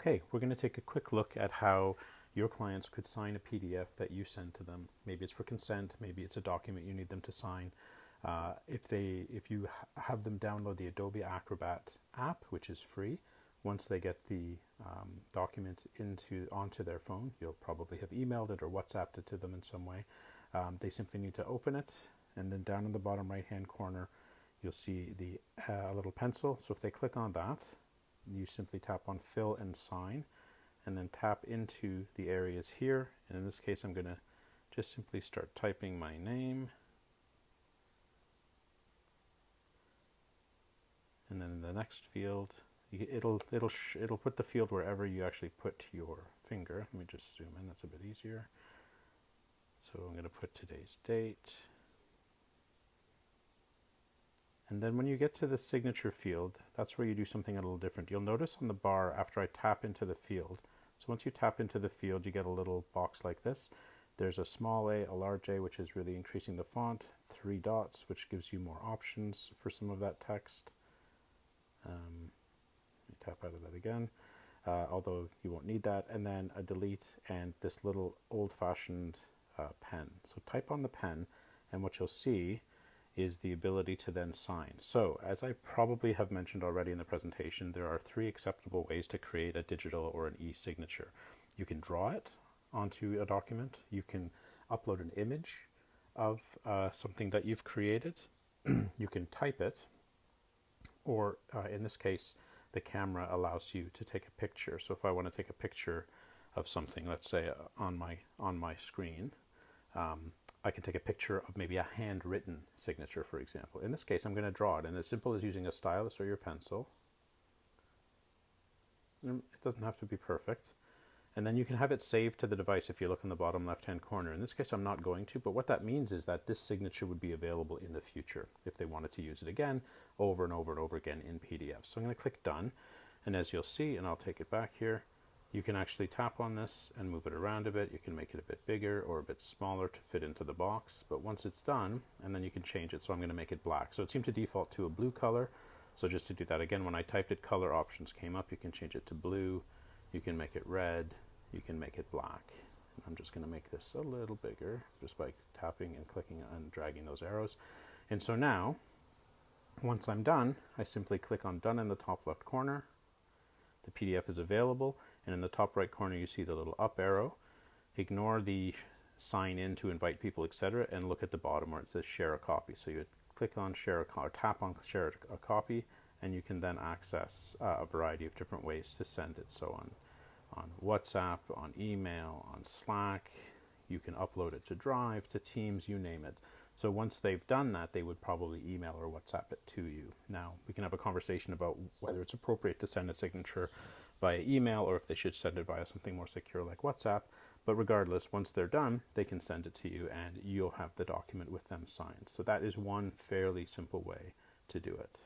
Okay, we're going to take a quick look at how your clients could sign a PDF that you send to them. Maybe it's for consent, maybe it's a document you need them to sign. If you have them download the Adobe Acrobat app, which is free, once they get the document onto their phone, you'll probably have emailed it or WhatsApped it to them in some way. They simply need to open it, and then down in the bottom right-hand corner, you'll see the little pencil. So if they click on that, you simply tap on Fill and Sign, and then tap into the areas here. And in this case, I'm going to just simply start typing my name. And then in the next field, it'll put the field wherever you actually put your finger. Let me just zoom in, that's a bit easier. So I'm going to put today's date. And then when you get to the signature field, that's where you do something a little different. You'll notice on the bar after I tap into the field, so once you tap into the field, you get a little box like this. There's a small a, a large A, which is really increasing the font, 3 dots, which gives you more options for some of that text. Let me tap out of that again, although you won't need that. And then a delete and this little old-fashioned pen. So type on the pen, and what you'll see is the ability to then sign. So as I probably have mentioned already in the presentation, there are 3 acceptable ways to create a digital or an e-signature. You can draw it onto a document. You can upload an image of something that you've created. You can type it, or in this case, the camera allows you to take a picture. So if I want to take a picture of something, let's say on my screen, I can take a picture of maybe a handwritten signature, for example. In this case, I'm going to draw it, and as simple as using a stylus or your pencil. It doesn't have to be perfect. And then you can have it saved to the device if you look in the bottom left-hand corner. In this case, I'm not going to, but what that means is that this signature would be available in the future if they wanted to use it again, over and over and over again in PDF. So I'm going to click Done, and as you'll see, and I'll take it back here, you can actually tap on this and move it around a bit. You can make it a bit bigger or a bit smaller to fit into the box. But once it's done, and then you can change it. So I'm going to make it black. So it seemed to default to a blue color. So just to do that again, when I typed it, color options came up. You can change it to blue. You can make it red. You can make it black. And I'm just going to make this a little bigger just by tapping and clicking and dragging those arrows. And so now, once I'm done, I simply click on Done in the top left corner. The PDF is available, and in the top right corner you see the little up arrow. Ignore the sign in to invite people, etc., and look at the bottom where it says share a copy. So you click on share a copy, or tap on share a copy, and you can then access a variety of different ways to send it. So on WhatsApp, on email, on Slack, you can upload it to Drive, to Teams, you name it. So once they've done that, they would probably email or WhatsApp it to you. Now, we can have a conversation about whether it's appropriate to send a signature via email or if they should send it via something more secure like WhatsApp. But regardless, once they're done, they can send it to you and you'll have the document with them signed. So that is one fairly simple way to do it.